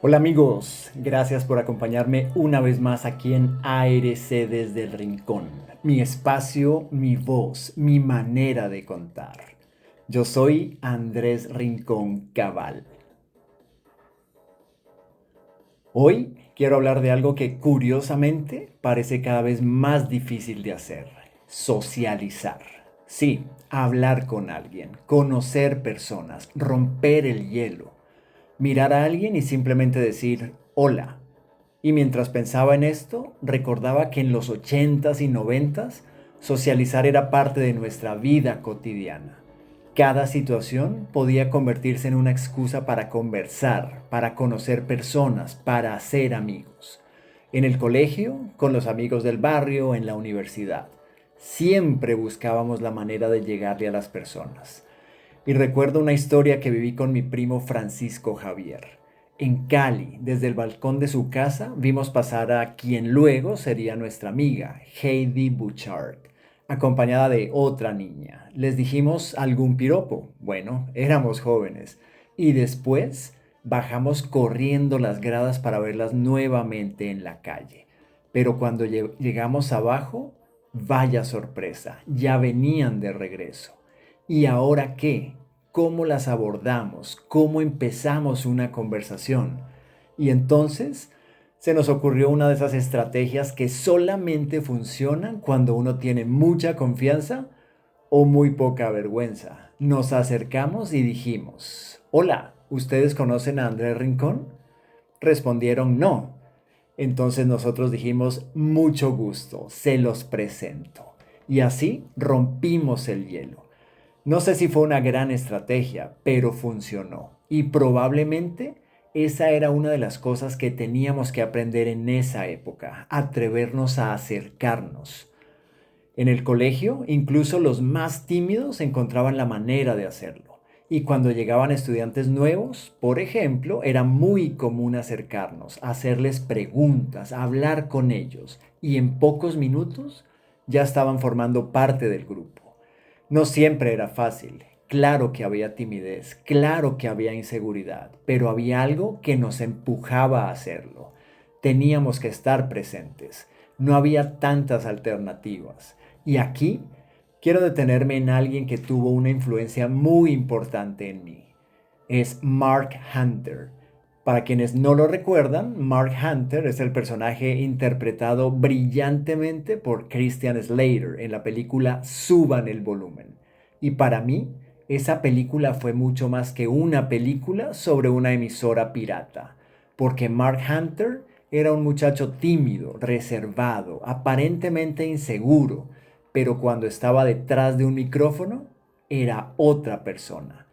Hola amigos, gracias por acompañarme una vez más aquí en ARC desde el Rincón. Mi espacio, mi voz, mi manera de contar. Yo soy Andrés Rincón Cabal. Hoy quiero hablar de algo que curiosamente parece cada vez más difícil de hacer. Socializar. Sí, hablar con alguien, conocer personas, romper el hielo. Mirar a alguien y simplemente decir hola. Y mientras pensaba en esto, recordaba que en los ochentas y noventas socializar era parte de nuestra vida cotidiana. Cada situación podía convertirse en una excusa para conversar, para conocer personas, para hacer amigos. En el colegio, con los amigos del barrio, en la universidad. Siempre buscábamos la manera de llegarle a las personas. Y recuerdo una historia que viví con mi primo Francisco Javier. En Cali, desde el balcón de su casa, vimos pasar a quien luego sería nuestra amiga, Heidi Bouchard, acompañada de otra niña. Les dijimos algún piropo. Bueno, éramos jóvenes. Y después bajamos corriendo las gradas para verlas nuevamente en la calle. Pero cuando llegamos abajo, vaya sorpresa, ya venían de regreso. ¿Y ahora qué? ¿Cómo las abordamos? ¿Cómo empezamos una conversación? Y entonces se nos ocurrió una de esas estrategias que solamente funcionan cuando uno tiene mucha confianza o muy poca vergüenza. Nos acercamos y dijimos, hola, ¿ustedes conocen a Andrés Rincón? Respondieron no. Entonces nosotros dijimos, mucho gusto, se los presento. Y así rompimos el hielo. No sé si fue una gran estrategia, pero funcionó. Y probablemente esa era una de las cosas que teníamos que aprender en esa época, atrevernos a acercarnos. En el colegio, incluso los más tímidos encontraban la manera de hacerlo. Y cuando llegaban estudiantes nuevos, por ejemplo, era muy común acercarnos, hacerles preguntas, hablar con ellos. Y en pocos minutos ya estaban formando parte del grupo. No siempre era fácil. Claro que había timidez, claro que había inseguridad, pero había algo que nos empujaba a hacerlo. Teníamos que estar presentes. No había tantas alternativas. Y aquí quiero detenerme en alguien que tuvo una influencia muy importante en mí. Es Mark Hunter. Para quienes no lo recuerdan, Mark Hunter es el personaje interpretado brillantemente por Christian Slater en la película Suban el volumen. Y para mí, esa película fue mucho más que una película sobre una emisora pirata, porque Mark Hunter era un muchacho tímido, reservado, aparentemente inseguro, pero cuando estaba detrás de un micrófono, era otra persona.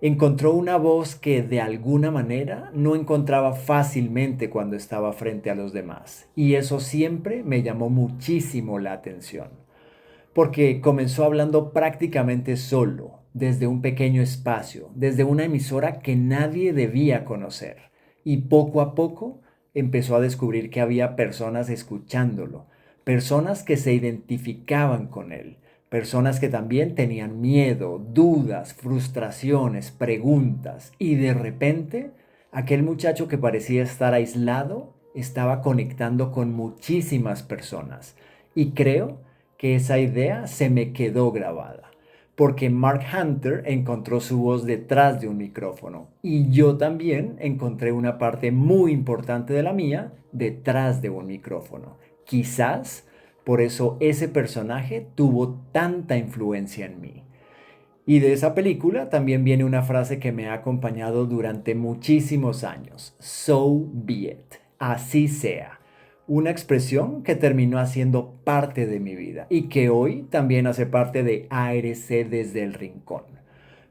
Encontró una voz que de alguna manera no encontraba fácilmente cuando estaba frente a los demás. Y eso siempre me llamó muchísimo la atención, porque comenzó hablando prácticamente solo, desde un pequeño espacio, desde una emisora que nadie debía conocer. Y poco a poco empezó a descubrir que había personas escuchándolo, personas que se identificaban con él, personas que también tenían miedo, dudas, frustraciones, preguntas. Y de repente, aquel muchacho que parecía estar aislado estaba conectando con muchísimas personas. Y creo que esa idea se me quedó grabada, porque Mark Hunter encontró su voz detrás de un micrófono y yo también encontré una parte muy importante de la mía detrás de un micrófono. Quizás por eso ese personaje tuvo tanta influencia en mí. Y de esa película también viene una frase que me ha acompañado durante muchísimos años. So be it. Así sea. Una expresión que terminó haciendo parte de mi vida y que hoy también hace parte de ARC desde el Rincón.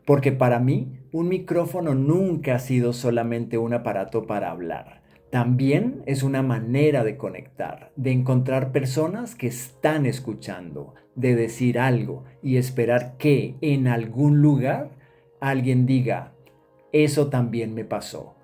Porque para mí, un micrófono nunca ha sido solamente un aparato para hablar. También es una manera de conectar, de encontrar personas que están escuchando, de decir algo y esperar que en algún lugar alguien diga, eso también me pasó.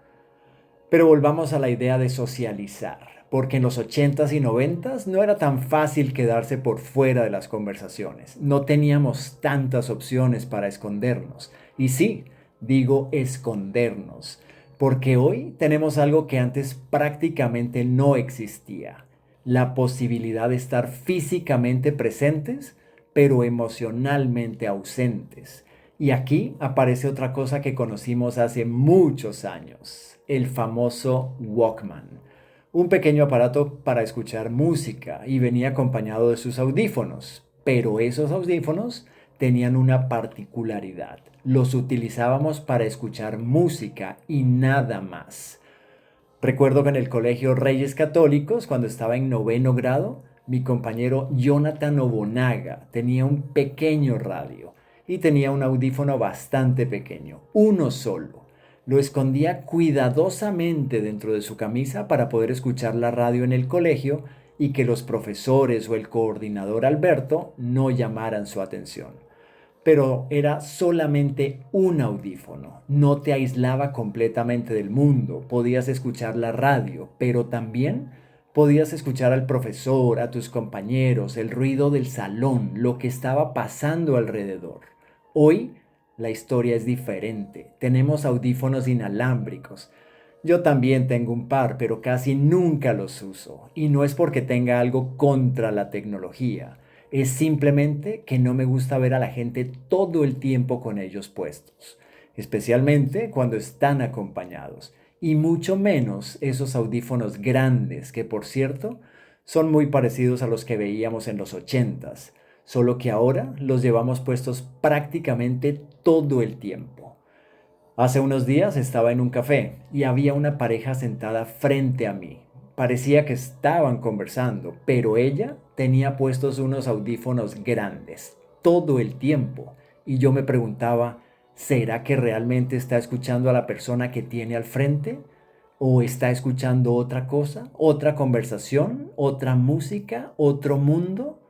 Pero volvamos a la idea de socializar, porque en los ochentas y noventas no era tan fácil quedarse por fuera de las conversaciones. No teníamos tantas opciones para escondernos. Y sí, digo escondernos, Porque hoy tenemos algo que antes prácticamente no existía, la posibilidad de estar físicamente presentes, pero emocionalmente ausentes. Y aquí aparece otra cosa que conocimos hace muchos años, el famoso Walkman, un pequeño aparato para escuchar música y venía acompañado de sus audífonos, pero esos audífonos tenían una particularidad. Los utilizábamos para escuchar música y nada más. Recuerdo que en el colegio Reyes Católicos, cuando estaba en noveno grado, mi compañero Jonathan Obonaga tenía un pequeño radio y tenía un audífono bastante pequeño, uno solo. Lo escondía cuidadosamente dentro de su camisa para poder escuchar la radio en el colegio y que los profesores o el coordinador Alberto no llamaran su atención. Pero era solamente un audífono, no te aislaba completamente del mundo, podías escuchar la radio, pero también podías escuchar al profesor, a tus compañeros, el ruido del salón, lo que estaba pasando alrededor. Hoy la historia es diferente, tenemos audífonos inalámbricos. Yo también tengo un par, pero casi nunca los uso, y no es porque tenga algo contra la tecnología. Es simplemente que no me gusta ver a la gente todo el tiempo con ellos puestos, especialmente cuando están acompañados, y mucho menos esos audífonos grandes que, por cierto, son muy parecidos a los que veíamos en los ochentas, solo que ahora los llevamos puestos prácticamente todo el tiempo. Hace unos días estaba en un café y había una pareja sentada frente a mí. Parecía que estaban conversando, pero ella tenía puestos unos audífonos grandes todo el tiempo. Y yo me preguntaba, ¿será que realmente está escuchando a la persona que tiene al frente? ¿O está escuchando otra cosa, otra conversación, otra música, otro mundo?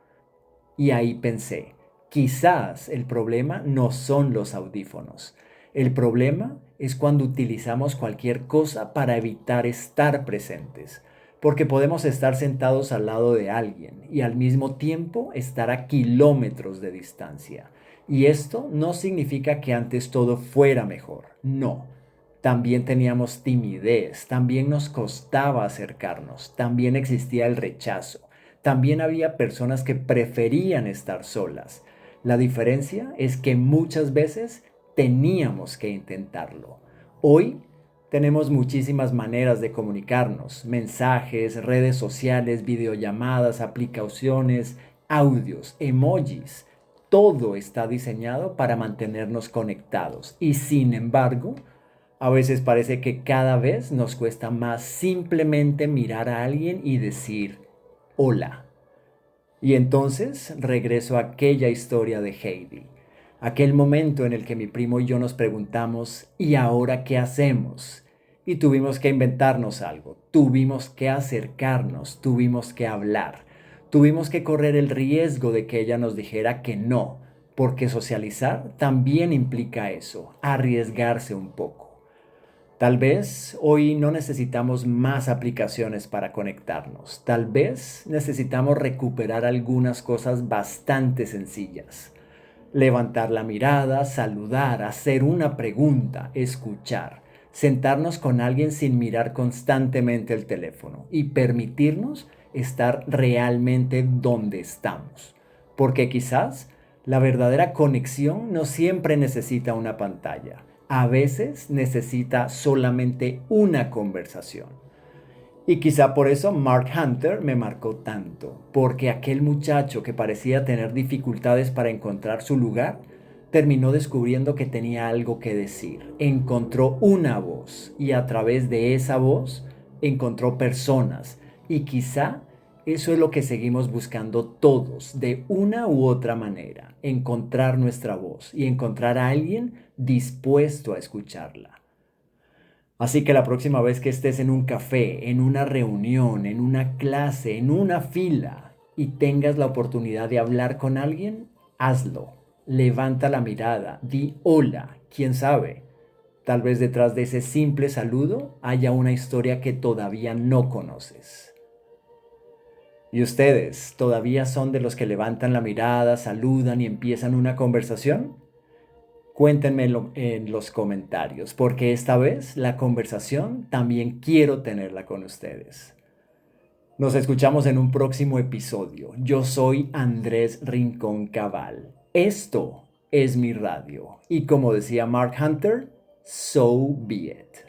Y ahí pensé, quizás el problema no son los audífonos. El problema es cuando utilizamos cualquier cosa para evitar estar presentes, porque podemos estar sentados al lado de alguien y al mismo tiempo estar a kilómetros de distancia. Y esto no significa que antes todo fuera mejor, no. También teníamos timidez, también nos costaba acercarnos, también existía el rechazo. También había personas que preferían estar solas. La diferencia es que muchas veces teníamos que intentarlo. Hoy tenemos muchísimas maneras de comunicarnos, mensajes, redes sociales, videollamadas, aplicaciones, audios, emojis. Todo está diseñado para mantenernos conectados y sin embargo, a veces parece que cada vez nos cuesta más simplemente mirar a alguien y decir hola. Y entonces regreso a aquella historia de Heidi, aquel momento en el que mi primo y yo nos preguntamos, ¿y ahora qué hacemos? Y tuvimos que inventarnos algo, tuvimos que acercarnos, tuvimos que hablar, tuvimos que correr el riesgo de que ella nos dijera que no, porque socializar también implica eso, arriesgarse un poco. Tal vez hoy no necesitamos más aplicaciones para conectarnos. Tal vez necesitamos recuperar algunas cosas bastante sencillas. Levantar la mirada, saludar, hacer una pregunta, escuchar, sentarnos con alguien sin mirar constantemente el teléfono y permitirnos estar realmente donde estamos. Porque quizás la verdadera conexión no siempre necesita una pantalla. A veces necesita solamente una conversación. Y quizá por eso Mark Hunter me marcó tanto, porque aquel muchacho que parecía tener dificultades para encontrar su lugar, terminó descubriendo que tenía algo que decir. Encontró una voz y a través de esa voz encontró personas. Y quizá eso es lo que seguimos buscando todos, de una u otra manera, encontrar nuestra voz y encontrar a alguien dispuesto a escucharla. Así que la próxima vez que estés en un café, en una reunión, en una clase, en una fila y tengas la oportunidad de hablar con alguien, hazlo. Levanta la mirada, di hola, quién sabe. Tal vez detrás de ese simple saludo haya una historia que todavía no conoces. ¿Y ustedes todavía son de los que levantan la mirada, saludan y empiezan una conversación? Cuéntenme en los comentarios, porque esta vez la conversación también quiero tenerla con ustedes. Nos escuchamos en un próximo episodio. Yo soy Andrés Rincón Cabal. Esto es mi radio. Y como decía Mark Hunter, so be it.